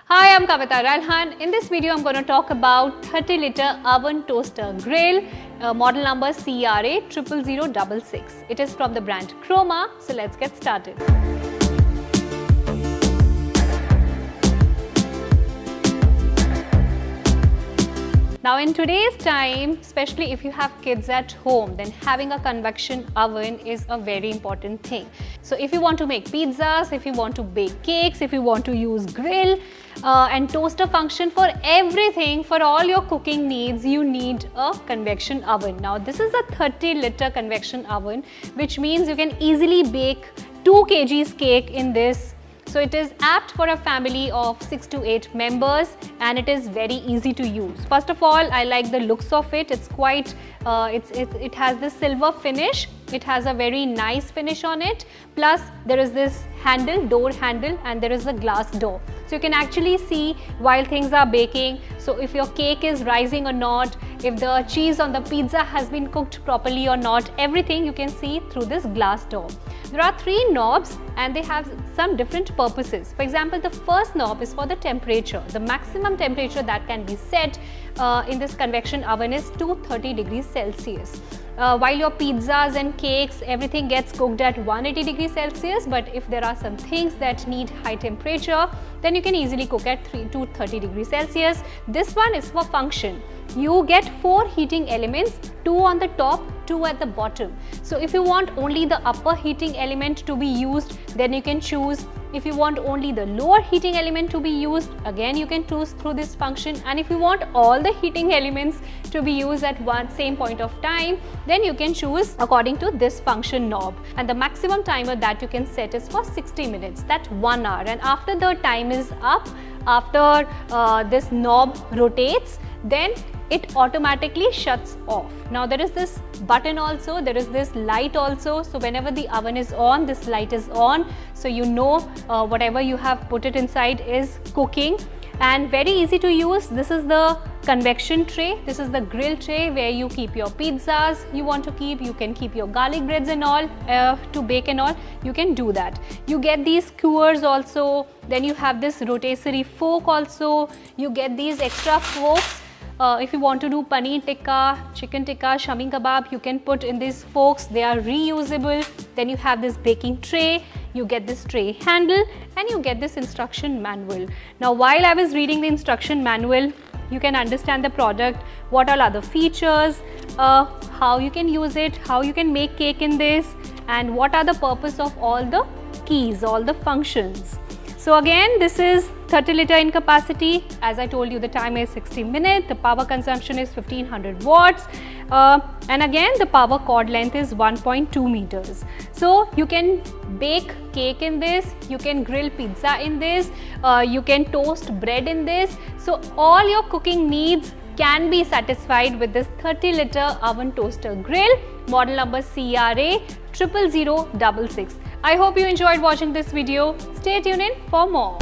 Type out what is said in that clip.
Hi, I'm Kavita Ralhan. In this video, I'm going to talk about 30-liter oven toaster grill, model number CRAO0066. It is from the brand Croma. So let's get started. Now in today's time, especially if you have kids at home, then having a convection oven is a very important thing. So if you want to make pizzas, if you want to bake cakes, if you want to use grill and toaster function for everything, for all your cooking needs, you need a convection oven. Now this is a 30-liter convection oven, which means you can easily bake 2 kgs cake in this. So it is apt for a family of 6 to 8 members, and it is very easy to use. First of all, I like the looks of it. It's quite, it has this silver finish. It has a very nice finish on it. Plus there is this handle, door handle, and there is a glass door. So you can actually see while things are baking. So if your cake is rising or not, if the cheese on the pizza has been cooked properly or not, everything you can see through this glass door. There are 3 knobs and they have some different purposes. For example, the first knob is for the temperature. The maximum temperature that can be set in this convection oven is 230 degrees Celsius. While your pizzas and cakes, everything gets cooked at 180 degrees Celsius, but if there are some things that need high temperature, then you can easily cook at 230 degrees Celsius. This one is for function. You get 4 heating elements, 2 on the top, 2 at the bottom. So if you want only the upper heating element to be used, then you can choose. If you want only the lower heating element to be used, again you can choose through this function. And if you want all the heating elements to be used at one same point of time, then you can choose according to this function knob. And the maximum timer that you can set is for 60 minutes, that's 1 hour. And after the time is up, after this knob rotates, then it automatically shuts off. Now there is this button also, there is this light also. So whenever the oven is on, this light is on. So you know whatever you have put it inside is cooking. And very easy to use. This is the convection tray. This is the grill tray where you keep your pizzas you want to keep. You can keep your garlic breads and all to bake and all. You can do that. You get these skewers also. Then you have this rotisserie fork also. You get these extra forks. If you want to do paneer tikka, chicken tikka, shami kebab, you can put in these forks. They are reusable. Then you have this baking tray. You get this tray handle and you get this instruction manual. Now while I was reading the instruction manual, you can understand the product, what all other features, how you can use it, how you can make cake in this, and what are the purpose of all the keys, all the functions. So again, this is 30-liter in capacity. As I told you, the timer is 60 minutes. The power consumption is 1500 watts. And again, the power cord length is 1.2 meters. So you can bake cake in this. You can grill pizza in this. You can toast bread in this. So all your cooking needs can be satisfied with this 30-liter oven toaster grill, model number CRAO0066. I hope you enjoyed watching this video. Stay tuned in for more.